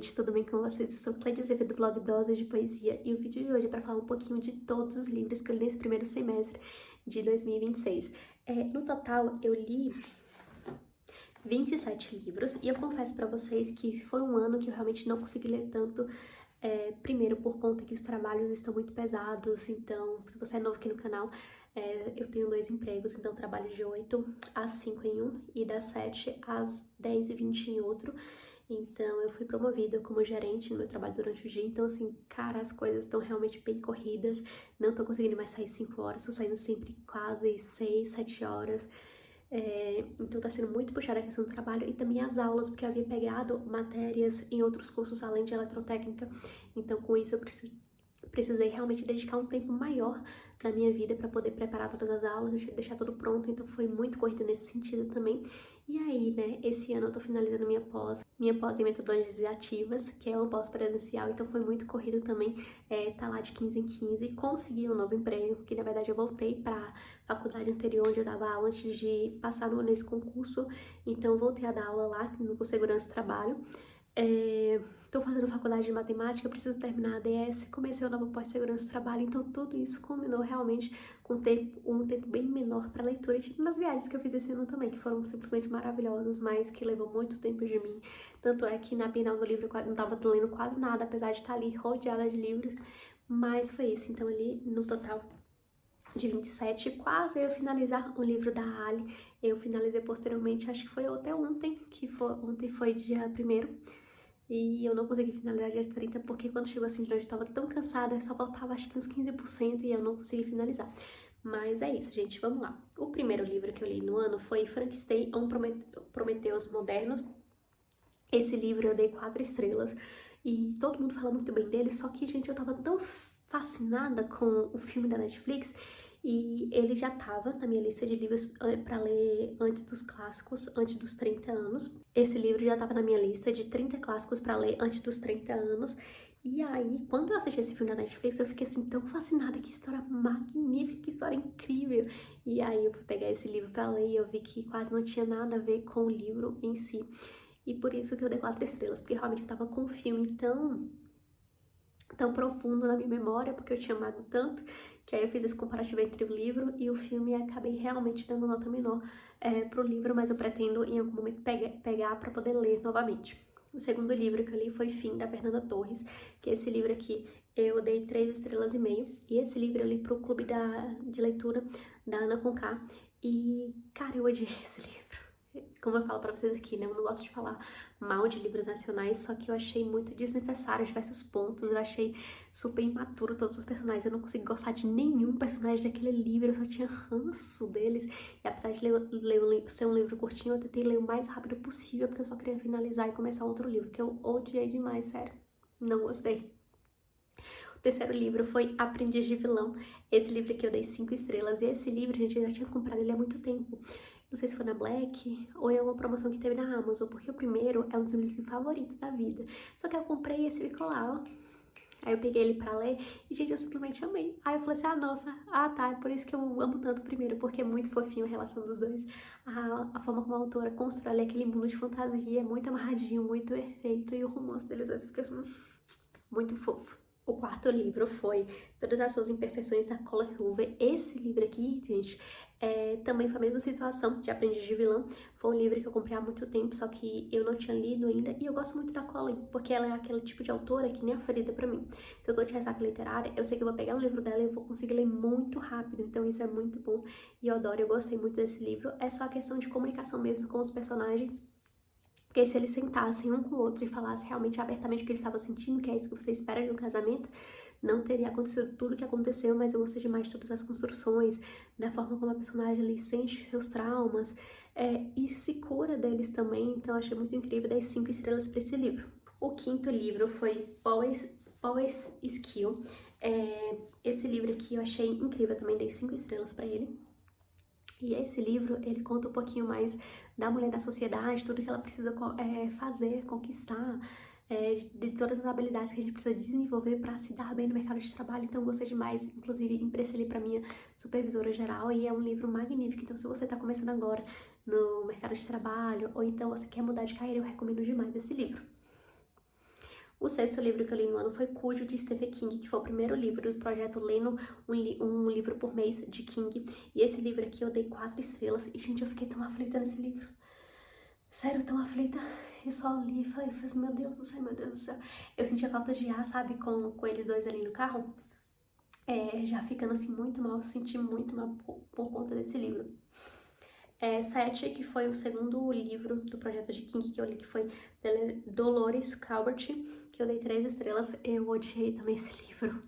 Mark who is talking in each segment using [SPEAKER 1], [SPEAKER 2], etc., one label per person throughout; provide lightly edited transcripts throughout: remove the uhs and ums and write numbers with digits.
[SPEAKER 1] gente, tudo bem com vocês? Eu sou Clédia Azevedo do blog Doses de Poesia e o vídeo de hoje é para falar um pouquinho de todos os livros que eu li nesse primeiro semestre de 2026. No total, eu li 27 livros e eu confesso para vocês que foi um ano que eu realmente não consegui ler tanto. Primeiro, por conta que os trabalhos estão muito pesados, então, se você é novo aqui no canal, eu tenho 2 empregos, então eu trabalho de 8 às 5 em um e das 7 às 10h20 em outro. Então, eu fui promovida como gerente no meu trabalho durante o dia. Então, assim, cara, as coisas estão realmente bem corridas. Não tô conseguindo mais sair 5 horas, tô saindo sempre quase 6, 7 horas. Então, tá sendo muito puxada a questão do trabalho e também as aulas, porque eu havia pegado matérias em outros cursos além de eletrotécnica. Então, com isso, eu precisei realmente dedicar um tempo maior da minha vida para poder preparar todas as aulas, deixar tudo pronto. Então, foi muito corrido nesse sentido também. E aí, né, esse ano eu tô finalizando minha pós em metodologias ativas, que é uma pós presencial, então foi muito corrido também, tá lá de 15 em 15, consegui um novo emprego, que na verdade eu voltei pra faculdade anterior, onde eu dava aula antes de passar nesse concurso, então voltei a dar aula lá, no curso de Segurança do Trabalho. Tô fazendo faculdade de matemática, preciso terminar a ADS, comecei o novo pós-segurança do trabalho, então tudo isso combinou realmente com um tempo bem menor para leitura, e tipo nas viagens que eu fiz esse ano também, que foram simplesmente maravilhosas, mas que levou muito tempo de mim. Tanto é que na Bienal do Livro eu não tava lendo quase nada, apesar de estar ali rodeada de livros, mas foi isso. Então ali no total de 27, quase eu finalizar o livro da Ali. Eu finalizei posteriormente, acho que foi até ontem, ontem foi dia 1º. E eu não consegui finalizar dia 30 porque quando chegou assim de noite eu tava tão cansada, só faltava acho que uns 15% e eu não consegui finalizar. Mas é isso, gente, vamos lá. O primeiro livro que eu li no ano foi Frankenstein, um Prometheus moderno. Esse livro eu dei 4 estrelas e todo mundo fala muito bem dele, só que, gente, eu tava tão fascinada com o filme da Netflix e ele já tava na minha lista de livros para ler antes dos clássicos, antes dos 30 anos. Esse livro já tava na minha lista de 30 clássicos para ler antes dos 30 anos. E aí, quando eu assisti esse filme da Netflix, eu fiquei assim tão fascinada, que história magnífica, que história incrível. E aí eu fui pegar esse livro para ler e eu vi que quase não tinha nada a ver com o livro em si. E por isso que eu dei 4 estrelas, porque realmente eu tava com um filme tão profundo na minha memória, porque eu tinha amado tanto, que aí eu fiz esse comparativo entre o livro e o filme e acabei realmente dando nota menor pro livro, mas eu pretendo em algum momento pegar para poder ler novamente. O segundo livro que eu li foi Fim, da Fernanda Torres, que esse livro aqui eu dei 3 estrelas e meio, e esse livro eu li pro clube de leitura da Ana Conká, e cara, eu odiei esse livro. Como eu falo pra vocês aqui, né, eu não gosto de falar mal de livros nacionais, só que eu achei muito desnecessário diversos pontos, eu achei super imaturo todos os personagens, eu não consegui gostar de nenhum personagem daquele livro, eu só tinha ranço deles, e apesar de ser um livro curtinho, eu tentei ler o mais rápido possível, porque eu só queria finalizar e começar outro livro, que eu odiei demais, sério, não gostei. O terceiro livro foi Aprendiz de Vilão. Esse livro aqui eu dei 5 estrelas. E esse livro, gente, eu já tinha comprado ele há muito tempo. Não sei se foi na Black ou em alguma promoção que teve na Amazon, porque o primeiro é um dos meus livros favoritos da vida. Só que eu comprei esse ficou lá, ó. Aí eu peguei ele pra ler e, gente, eu simplesmente amei. Aí eu falei assim, nossa, tá, é por isso que eu amo tanto o primeiro, porque é muito fofinho a relação dos dois. A forma como a autora constrói ali aquele mundo de fantasia é muito amarradinho, muito perfeito, e o romance deles dois fica assim, muito fofo. O quarto livro foi Todas as Suas Imperfeições, da Colleen Hoover. Esse livro aqui, gente, também foi a mesma situação de Aprendiz de Vilã. Foi um livro que eu comprei há muito tempo, só que eu não tinha lido ainda. E eu gosto muito da Colleen, porque ela é aquele tipo de autora que nem a ferida pra mim. Se eu tô de ressaca literária, eu sei que eu vou pegar um livro dela e eu vou conseguir ler muito rápido. Então isso é muito bom e eu adoro, eu gostei muito desse livro. É só a questão de comunicação mesmo com os personagens. Porque se eles sentassem um com o outro e falassem realmente abertamente o que eles estavam sentindo, que é isso que você espera de um casamento, não teria acontecido tudo o que aconteceu, mas eu gostei demais de todas as construções, da forma como a personagem ali sente seus traumas, e se cura deles também, então eu achei muito incrível, dei 5 estrelas para esse livro. O quinto livro foi Always Skill. Esse livro aqui eu achei incrível, também dei 5 estrelas para ele. E esse livro, ele conta um pouquinho mais da mulher da sociedade, tudo que ela precisa fazer, conquistar, de todas as habilidades que a gente precisa desenvolver para se dar bem no mercado de trabalho. Então, eu gostei demais, inclusive, emprestei ele para minha supervisora geral e é um livro magnífico. Então, se você está começando agora no mercado de trabalho ou então você quer mudar de carreira, eu recomendo demais esse livro. O sexto livro que eu li no ano foi Cujo, de Stephen King, que foi o primeiro livro do projeto Lendo um livro por mês de King. E esse livro aqui eu dei 4 estrelas. E, gente, eu fiquei tão aflita nesse livro. Sério, tão aflita. Eu só li e falei, meu Deus do céu, meu Deus do céu. Eu sentia falta de ar, sabe, com eles dois ali no carro. Já ficando assim muito mal, eu senti muito mal por conta desse livro. 7, que foi o segundo livro do projeto de King que eu li, que foi Dolores Calvert, que eu dei 3 estrelas. Eu odiei também esse livro.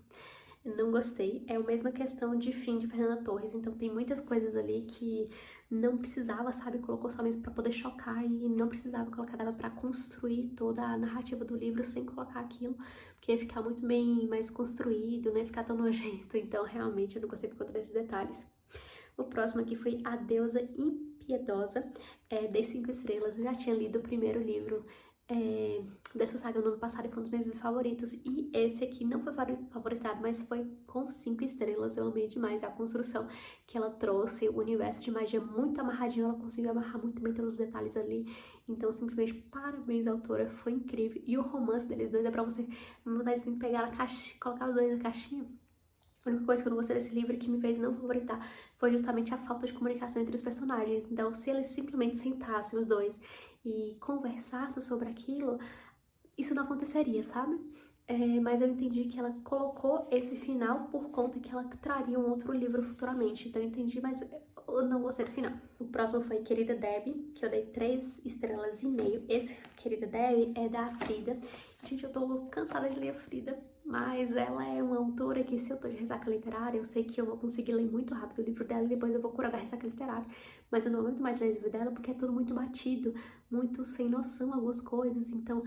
[SPEAKER 1] Não gostei. É a mesma questão de Fim, de Fernanda Torres. Então tem muitas coisas ali que não precisava, sabe? Colocou só mesmo pra poder chocar e não precisava colocar, dava pra construir toda a narrativa do livro sem colocar aquilo, porque ia ficar muito bem mais construído, não ia ficar tão nojento. Então realmente eu não gostei por conta desses detalhes. O próximo aqui foi A Deusa Impiedosa, dei 5 estrelas. Eu já tinha lido o primeiro livro dessa saga no ano passado e foi um dos meus livros favoritos. E esse aqui não foi favoritado, mas foi com 5 estrelas. Eu amei demais a construção que ela trouxe, o universo de magia muito amarradinho, ela conseguiu amarrar muito bem todos os detalhes ali. Então, simplesmente, parabéns, autora, foi incrível. E o romance deles dois é pra você, na verdade, assim, pegar a caixa, colocar os dois na caixinha. A única coisa que eu não gostei desse livro que me fez não favoritar foi justamente a falta de comunicação entre os personagens. Então, se eles simplesmente sentassem os dois e conversassem sobre aquilo, isso não aconteceria, sabe? Mas eu entendi que ela colocou esse final por conta que ela traria um outro livro futuramente. Então eu entendi, mas eu não gostei do final. O próximo foi Querida Debbie, que eu dei 3 estrelas e meio. Esse Querida Debbie é da Frida. Gente, eu tô cansada de ler a Frida, mas ela é uma autora que, se eu tô de ressaca literária, eu sei que eu vou conseguir ler muito rápido o livro dela e depois eu vou curar da ressaca literária. Mas eu não aguento mais ler o livro dela porque é tudo muito batido, muito sem noção algumas coisas. Então,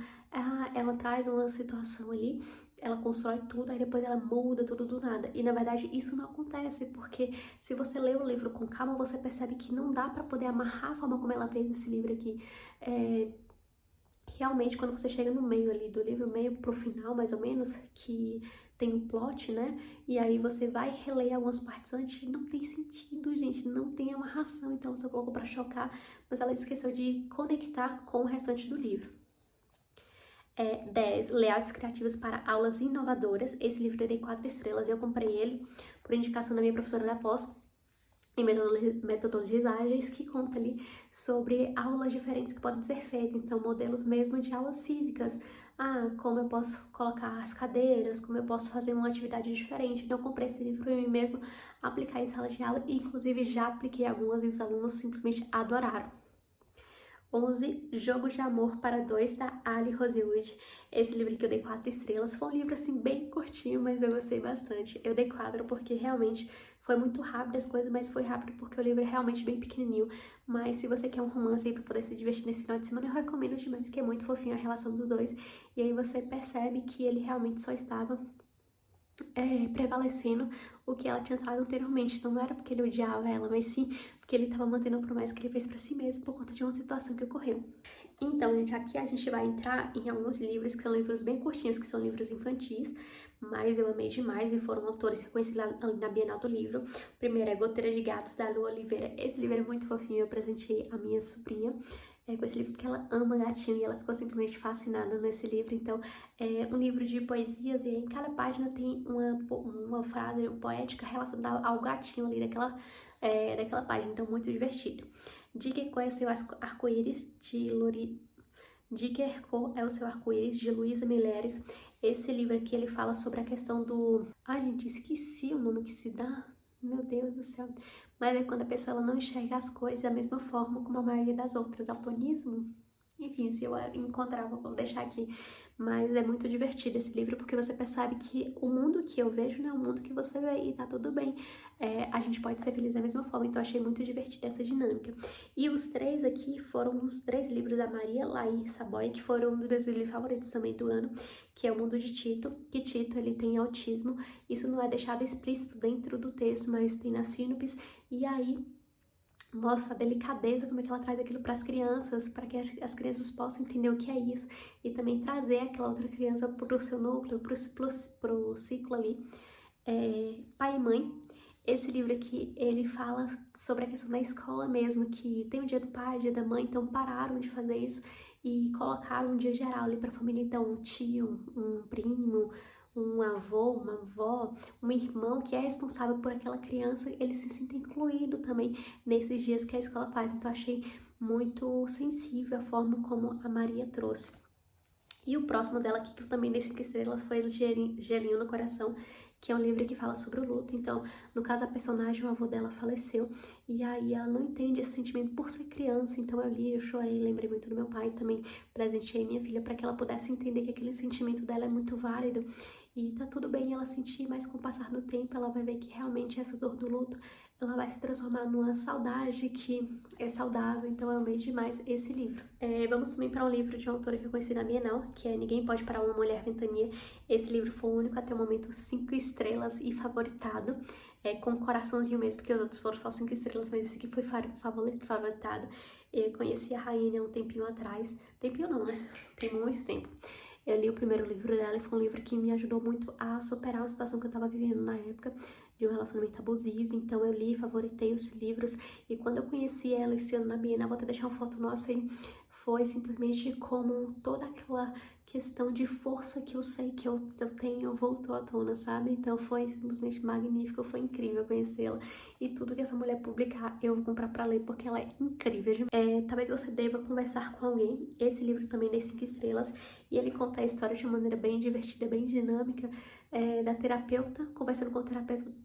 [SPEAKER 1] ela traz uma situação ali, ela constrói tudo, aí depois ela muda tudo do nada. E na verdade isso não acontece, porque se você lê o livro com calma, você percebe que não dá pra poder amarrar a forma como ela fez esse livro aqui. Realmente, quando você chega no meio ali do livro, meio pro final, mais ou menos, que tem o plot, né? E aí você vai reler algumas partes antes, não tem sentido, gente, não tem amarração, então ela só colocou pra chocar, mas ela esqueceu de conectar com o restante do livro. 10, Layouts Criativos para Aulas Inovadoras. Esse livro eu dei 4 estrelas e eu comprei ele por indicação da minha professora da pós em metodologias ágeis, que conta ali sobre aulas diferentes que podem ser feitas, então modelos mesmo de aulas físicas. Como eu posso colocar as cadeiras, como eu posso fazer uma atividade diferente. Então eu comprei esse livro para mim mesmo aplicar em sala de aula e inclusive já apliquei algumas e os alunos simplesmente adoraram. 11, Jogo de Amor para Dois, da Ali Rosewood. Esse livro aqui eu dei 4 estrelas. Foi um livro, assim, bem curtinho, mas eu gostei bastante. Eu dei 4 porque realmente foi muito rápido as coisas, mas foi rápido porque o livro é realmente bem pequenininho. Mas se você quer um romance aí pra poder se divertir nesse final de semana, eu recomendo demais, que é muito fofinho a relação dos dois. E aí você percebe que ele realmente só estava prevalecendo o que ela tinha trago anteriormente. Então não era porque ele odiava ela, mas sim porque ele estava mantendo a promessa que ele fez pra si mesmo por conta de uma situação que ocorreu. Então, gente, aqui a gente vai entrar em alguns livros que são livros bem curtinhos, que são livros infantis, mas eu amei demais e foram autores que eu conheci lá na Bienal do Livro. O primeiro é Goteira de Gatos, da Lu Oliveira. Esse livro é muito fofinho, eu presenteei a minha sobrinha com esse livro, porque ela ama gatinho e ela ficou simplesmente fascinada nesse livro. Então, é um livro de poesias e em cada página tem uma frase poética relacionada ao gatinho ali daquela página, então muito divertido. Dica é seu arco-íris de é o seu arco-íris, de Luísa Meireles. Esse livro aqui, ele fala sobre a questão do... gente, esqueci o nome que se dá. Meu Deus do céu. Mas é quando a pessoa ela não enxerga as coisas da mesma forma como a maioria das outras. Daltonismo? Enfim, se eu encontrar, vou deixar aqui. Mas é muito divertido esse livro, porque você percebe que o mundo que eu vejo não é o mundo que você vê e tá tudo bem. A gente pode ser feliz da mesma forma, então eu achei muito divertida essa dinâmica. E os 3 aqui foram os 3 livros da Maria Laís Saboia, que foram um dos meus livros favoritos também do ano, que é O Mundo de Tito, que Tito ele tem autismo. Isso não é deixado explícito dentro do texto, mas tem nas sínopses, e aí mostra a delicadeza, como é que ela traz aquilo para as crianças, para que as crianças possam entender o que é isso, e também trazer aquela outra criança para o seu núcleo, para o ciclo ali. Pai e Mãe. Esse livro aqui, ele fala sobre a questão da escola mesmo, que tem o dia do pai, o dia da mãe, então pararam de fazer isso, e colocar um dia geral ali para a família. Então, um tio, um primo, um avô, uma avó, um irmão que é responsável por aquela criança, ele se sinta incluído também nesses dias que a escola faz. Então, achei muito sensível a forma como a Maria trouxe. E o próximo dela aqui, que eu também dei 5 estrelas, foi Gelinho no Coração, que é um livro que fala sobre o luto. Então, no caso, a personagem, o avô dela faleceu, e aí ela não entende esse sentimento por ser criança. Então eu li, eu chorei, lembrei muito do meu pai, também presenteei minha filha para que ela pudesse entender que aquele sentimento dela é muito válido. E tá tudo bem ela sentir, mas com o passar do tempo ela vai ver que realmente essa dor do luto, ela vai se transformar numa saudade que é saudável. Então eu amei demais esse livro. Vamos também para um livro de uma autora que eu conheci na Bienal, que é Ninguém Pode Parar uma Mulher Ventania. Esse livro foi o único até o momento 5 estrelas e favoritado, com um coraçãozinho mesmo, porque os outros foram só 5 estrelas, mas esse aqui foi favoritado. Eu conheci a Rainha há um tempinho atrás, tempinho não, né? Tem muito tempo. Eu li o primeiro livro dela e foi um livro que me ajudou muito a superar a situação que eu tava vivendo na época, de um relacionamento abusivo. Então eu li, favoritei os livros, e quando eu conheci ela esse ano na Bienal, vou até deixar uma foto nossa aí, foi simplesmente como toda aquela questão de força que eu sei que eu tenho voltou à tona, sabe? Então foi simplesmente magnífico, foi incrível conhecê-la. E tudo que essa mulher publicar, eu vou comprar pra ler, porque ela é incrível. Talvez você deva conversar com alguém. Esse livro também dei 5 estrelas, e ele conta a história de uma maneira bem divertida, bem dinâmica, da terapeuta, conversando com o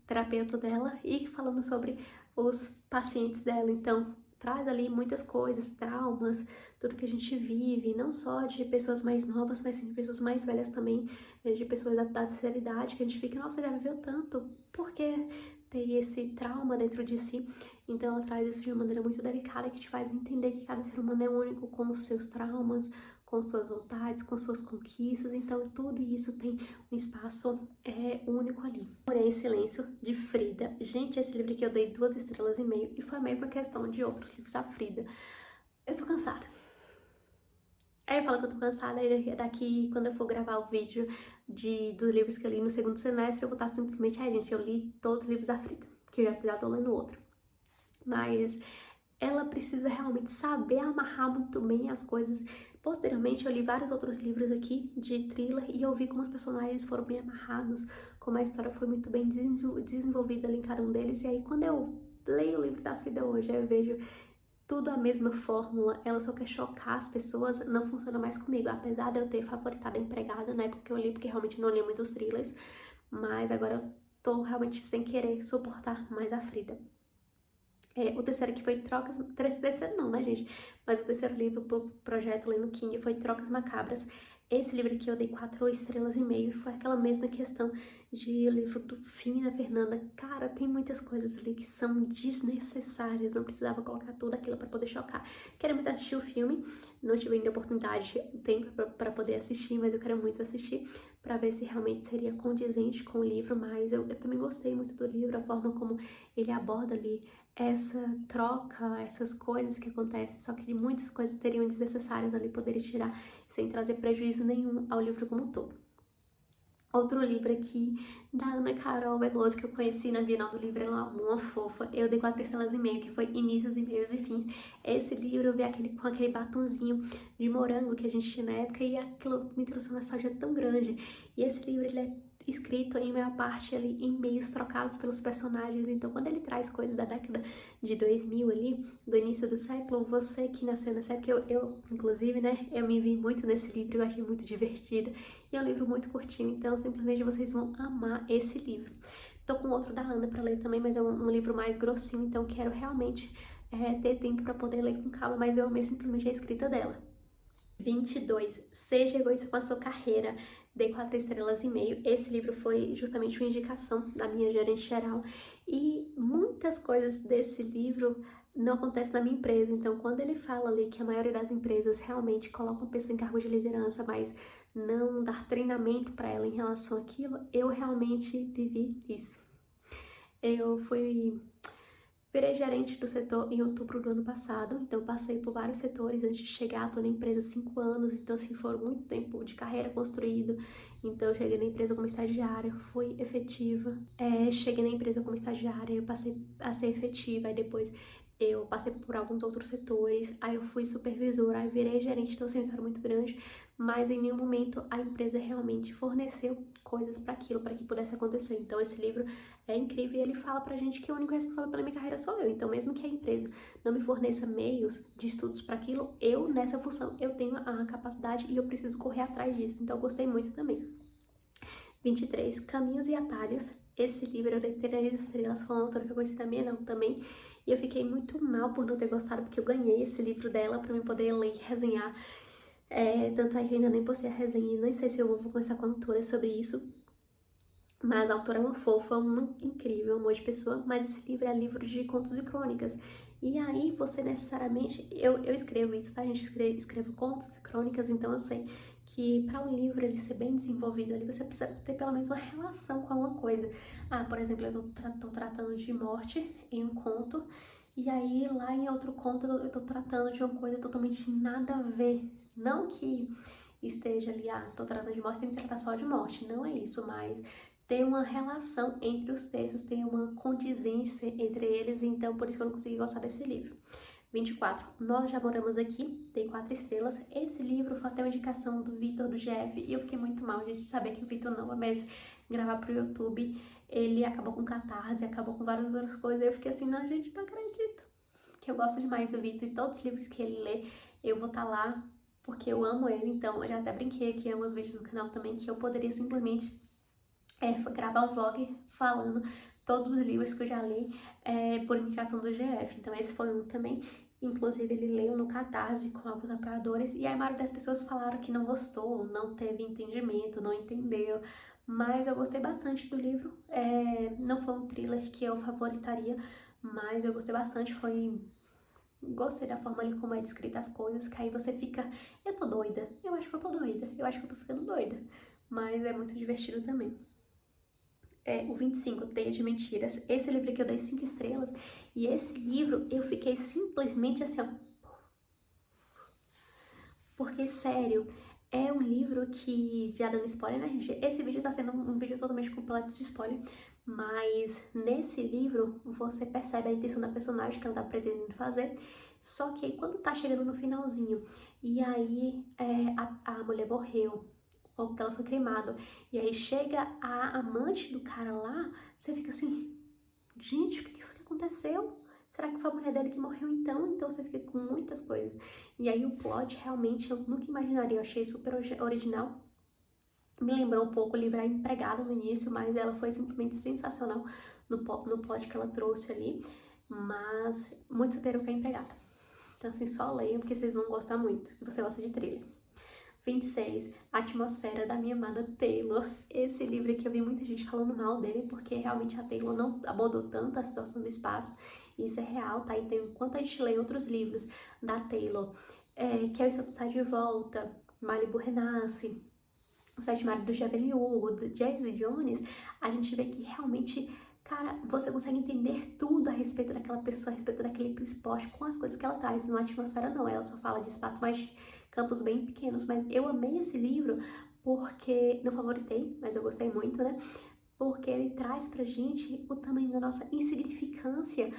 [SPEAKER 1] terapeuta dela e falando sobre os pacientes dela. Então, traz ali muitas coisas, traumas, tudo que a gente vive, não só de pessoas mais novas, mas sim de pessoas mais velhas também, de pessoas da terceira idade, que a gente fica, nossa, já viveu tanto, por que ter esse trauma dentro de si? Então ela traz isso de uma maneira muito delicada, que te faz entender que cada ser humano é único, com os seus traumas, com suas vontades, com suas conquistas. Então tudo isso tem um espaço único ali. Mulher em Silêncio, de Frida. Gente, esse livro aqui eu dei 2 estrelas e meio, e foi a mesma questão de outros livros da Frida. Eu tô cansada. Aí eu falo que eu tô cansada, e daqui, quando eu for gravar o vídeo dos livros que eu li no segundo semestre, eu vou estar simplesmente, gente, eu li todos os livros da Frida, que eu já tô lendo outro. Mas ela precisa realmente saber amarrar muito bem as coisas. Posteriormente, eu li vários outros livros aqui de thriller, e eu vi como os personagens foram bem amarrados, como a história foi muito bem desenvolvida ali em cada um deles. E aí, quando eu leio o livro da Frida hoje, eu vejo tudo a mesma fórmula, ela só quer chocar as pessoas, não funciona mais comigo. Apesar de eu ter favoritado a Empregada na época que eu li, porque realmente não li muitos thrillers, mas agora eu tô realmente sem querer suportar mais a Frida. O terceiro aqui foi Trocas... Terceiro não, né, gente? Mas o terceiro livro pro projeto Lendo King foi Trocas Macabras. Esse livro aqui eu dei 4 estrelas e meio, e foi aquela mesma questão de livro do fim da Fernanda. Cara, tem muitas coisas ali que são desnecessárias, não precisava colocar tudo aquilo pra poder chocar. Quero muito assistir o filme, não tive ainda oportunidade, tempo pra poder assistir, mas eu quero muito assistir pra ver se realmente seria condizente com o livro. Mas eu também gostei muito do livro, a forma como ele aborda ali essa troca, essas coisas que acontecem, só que muitas coisas seriam desnecessárias ali, poderia tirar sem trazer prejuízo nenhum ao livro como um todo. Outro livro aqui, da Ana Carol Veloso, que eu conheci na Bienal do Livro, ela é uma fofa. Eu dei 4 estrelas e meio, que foi Inícios e Meios e Fins. Esse livro eu vi com aquele batonzinho de morango que a gente tinha na época, e aquilo me trouxe uma nostalgia tão grande. E esse livro, ele é escrito em maior parte ali em meios trocados pelos personagens. Então quando ele traz coisas da década de 2000 ali, do início do século, você que nasceu nessa época, eu inclusive, né, eu me vi muito nesse livro, eu achei muito divertido, e é um livro muito curtinho, então simplesmente vocês vão amar esse livro. Tô com outro da Ana pra ler também, mas é um livro mais grossinho, então quero realmente ter tempo pra poder ler com calma, mas eu amei simplesmente a escrita dela. 22. Seja egoísta com a sua carreira. Dei 4 estrelas e meio. Esse livro foi justamente uma indicação da minha gerente geral, e muitas coisas desse livro não acontecem na minha empresa. Então, quando ele fala ali que a maioria das empresas realmente colocam a pessoa em cargo de liderança, mas não dar treinamento para ela em relação àquilo, eu realmente vivi isso. Eu virei gerente do setor em outubro do ano passado, então passei por vários setores antes de chegar. Tô na empresa há 5 anos, então assim, foram muito tempo de carreira construído. Então eu cheguei na empresa como estagiária, fui efetiva, cheguei na empresa como estagiária, eu passei a ser efetiva, e depois eu passei por alguns outros setores, aí eu fui supervisora, aí virei gerente, então assim, uma história muito grande, mas em nenhum momento a empresa realmente forneceu coisas para aquilo, para que pudesse acontecer. Então esse livro é incrível e ele fala pra gente que o único responsável pela minha carreira sou eu. Então mesmo que a empresa não me forneça meios de estudos para aquilo, eu nessa função, eu tenho a capacidade e eu preciso correr atrás disso. Então eu gostei muito também. 23, Caminhos e Atalhos. Esse livro eu dei 3 estrelas, foi uma autora que eu conheci da minha não também. E eu fiquei muito mal por não ter gostado, porque eu ganhei esse livro dela pra mim poder ler e resenhar. Tanto é que eu ainda nem postei a resenha, nem sei se eu vou conversar com a autora sobre isso. Mas a autora é uma fofa, uma incrível, um amor de pessoa. Mas esse livro é livro de contos e crônicas. E aí você necessariamente... Eu escrevo isso, tá, gente? Escrevo contos e crônicas, então eu sei que para um livro ele ser bem desenvolvido ali, você precisa ter pelo menos uma relação com alguma coisa. Ah, por exemplo, eu tô tratando de morte em um conto, e aí lá em outro conto eu tô tratando de uma coisa totalmente nada a ver. Não que esteja ali, tô tratando de morte, tem que tratar só de morte. Não é isso, mas tem uma relação entre os textos, tem uma condizência entre eles, então por isso que eu não consegui gostar desse livro. 24. Nós Já Moramos Aqui, tem 4 estrelas. Esse livro foi até uma indicação do Vitor, do GF, e eu fiquei muito mal de saber que o Vitor não vai mais gravar pro YouTube. Ele acabou com Catarse, acabou com várias outras coisas, eu fiquei assim, não, gente, não acredito. Que eu gosto demais do Vitor e todos os livros que ele lê, eu vou estar lá porque eu amo ele, então eu já até brinquei aqui em alguns vídeos no canal também que eu poderia simplesmente gravar um vlog falando todos os livros que eu já li por indicação do GF. Então esse foi um também. Inclusive ele leu no Catarse com alguns apoiadores e a maioria das pessoas falaram que não gostou, não teve entendimento, não entendeu. Mas eu gostei bastante do livro. Não foi um thriller que eu favoritaria, mas eu gostei bastante. Gostei da forma ali como é descrita as coisas, que aí você fica, eu tô doida, eu acho que eu tô doida, eu acho que eu tô ficando doida. Mas é muito divertido também. O 25, Teia de Mentiras. Esse livro aqui eu dei 5 estrelas. E esse livro eu fiquei simplesmente assim, ó. Porque, sério, é um livro que, já dando spoiler, né, gente? Esse vídeo tá sendo um vídeo totalmente completo de spoiler. Mas nesse livro você percebe a intenção da personagem que ela tá pretendendo fazer. Só que aí quando tá chegando no finalzinho, e aí a mulher morreu, o corpo dela foi cremado, e aí chega a amante do cara lá, você fica assim, gente, o que foi que aconteceu? Será que foi a mulher dele que morreu então? Então você fica com muitas coisas. E aí o plot realmente eu nunca imaginaria, eu achei super original. Me lembrou um pouco o livro A Empregada no início, mas ela foi simplesmente sensacional no plot que ela trouxe ali. Mas muito superior que A Empregada. Então assim, só leiam porque vocês vão gostar muito, se você gosta de thriller. 26, A Atmosfera da Minha Amada Taylor. Esse livro aqui eu vi muita gente falando mal dele, porque realmente a Taylor não abordou tanto a situação do espaço. E isso é real, tá? Então, enquanto a gente lê outros livros da Taylor, que é o Seu Está de Volta, Malibu Renasce, O Sete Maridos de Evelyn Hugo, do Jazzy Jones, a gente vê que realmente, cara, você consegue entender tudo a respeito daquela pessoa, a respeito daquele esporte, com as coisas que ela traz. No Atmosfera não, ela só fala de espaço, mas campos bem pequenos. Mas eu amei esse livro porque, não favoritei, mas eu gostei muito, né? Porque ele traz pra gente o tamanho da nossa insignificância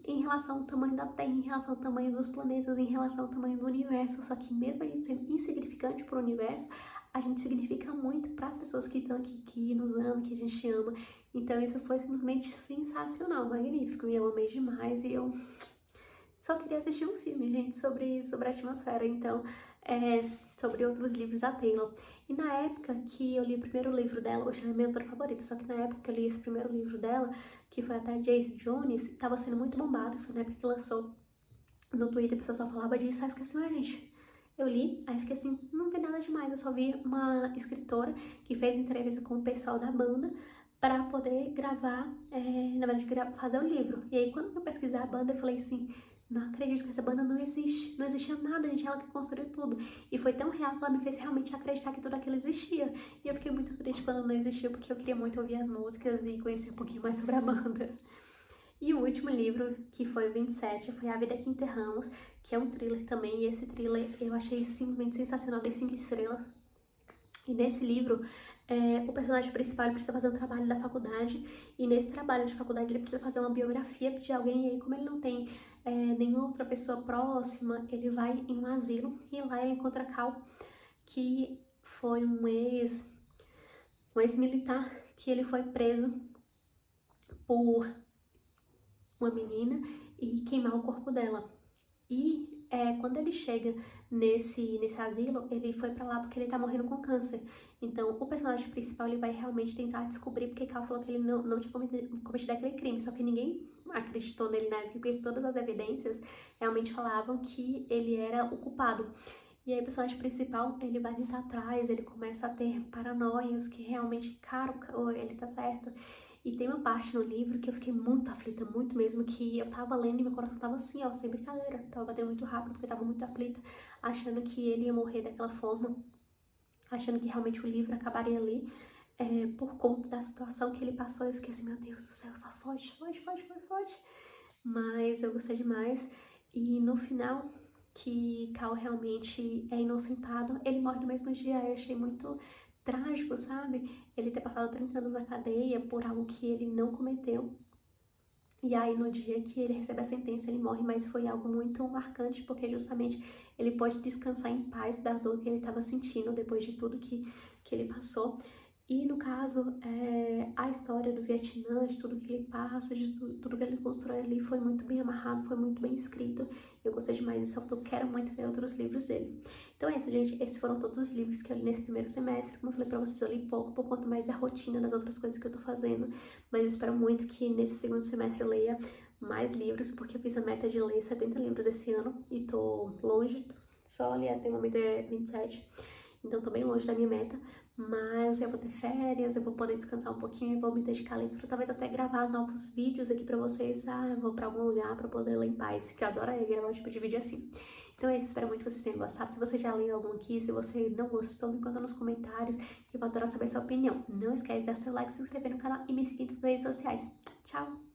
[SPEAKER 1] em relação ao tamanho da Terra, em relação ao tamanho dos planetas, em relação ao tamanho do universo. Só que mesmo a gente sendo insignificante para o universo, a gente significa muito para as pessoas que estão aqui, que nos amam, que a gente ama. Então isso foi simplesmente sensacional, magnífico. E eu amei demais e eu só queria assistir um filme, gente, sobre a atmosfera. Então, sobre outros livros da Taylor. E na época que eu li o primeiro livro dela, hoje ela é minha autora favorita, só que na época que eu li esse primeiro livro dela, que foi até Jazzy Jones, tava sendo muito bombado, foi na época que lançou no Twitter, a pessoa só falava disso, aí eu fiquei assim, gente, eu li, aí fiquei assim, não vi nada demais, eu só vi uma escritora que fez entrevista com o pessoal da banda para poder gravar, na verdade, fazer o livro. E aí quando eu pesquisar a banda, eu falei assim, não acredito que essa banda não existe, não existia nada, gente, ela que construiu tudo. E foi tão real que ela me fez realmente acreditar que tudo aquilo existia. E eu fiquei muito triste quando não existiu, porque eu queria muito ouvir as músicas e conhecer um pouquinho mais sobre a banda. E o último livro, que foi o 27, foi A Vida que Enterramos, que é um thriller também, e esse thriller eu achei simplesmente sensacional, dei 5 estrelas. E nesse livro, O personagem principal ele precisa fazer um trabalho da faculdade, e nesse trabalho de faculdade ele precisa fazer uma biografia de alguém, e aí como ele não tem nenhuma outra pessoa próxima, ele vai em um asilo, e lá ele encontra Cal, que foi um ex-militar, que ele foi preso por uma menina e queimar o corpo dela. E quando ele chega nesse asilo, ele foi pra lá porque ele tá morrendo com câncer. Então, o personagem principal, ele vai realmente tentar descobrir porque Cal falou que ele não tinha cometido aquele crime. Só que ninguém acreditou nele na época, porque todas as evidências realmente falavam que ele era o culpado. E aí o personagem principal, ele vai tentar atrás, ele começa a ter paranoias que realmente, cara, ele tá certo. E tem uma parte no livro que eu fiquei muito aflita, muito mesmo, que eu tava lendo e meu coração tava assim, ó, sem brincadeira. Tava batendo muito rápido porque eu tava muito aflita, achando que ele ia morrer daquela forma, achando que realmente o livro acabaria ali, por conta da situação que ele passou. Eu fiquei assim, meu Deus do céu, só foge, foge, foge, foge, foge. Mas eu gostei demais. E no final, que Cal realmente é inocentado, ele morre no mesmo dia. Eu achei muito trágico, sabe? Ele ter passado 30 anos na cadeia por algo que ele não cometeu. E aí, no dia que ele recebe a sentença, ele morre, mas foi algo muito marcante, porque justamente ele pode descansar em paz da dor que ele estava sentindo depois de tudo que ele passou. E no caso, a história do Vietnã, de tudo que ele passa, de tudo que ele constrói ali, foi muito bem amarrado, foi muito bem escrito. Eu gostei demais desse autor, quero muito ler outros livros dele. Então é isso, gente. Esses foram todos os livros que eu li nesse primeiro semestre. Como eu falei pra vocês, eu li pouco, por conta mais da rotina das outras coisas que eu tô fazendo. Mas eu espero muito que nesse segundo semestre eu leia mais livros, porque eu fiz a meta de ler 70 livros esse ano e tô longe, só ali até o momento 27. Então tô bem longe da minha meta, mas eu vou ter férias, eu vou poder descansar um pouquinho e vou me dedicar à leitura, talvez até gravar novos vídeos aqui pra vocês. Eu vou pra algum lugar pra poder ler em paz, que eu adoro gravar um tipo de vídeo assim. Então é isso, espero muito que vocês tenham gostado. Se você já leu algum aqui, se você não gostou, me conta nos comentários, que eu vou adorar saber a sua opinião. Não esquece de dar seu like, se inscrever no canal e me seguir nas redes sociais. Tchau!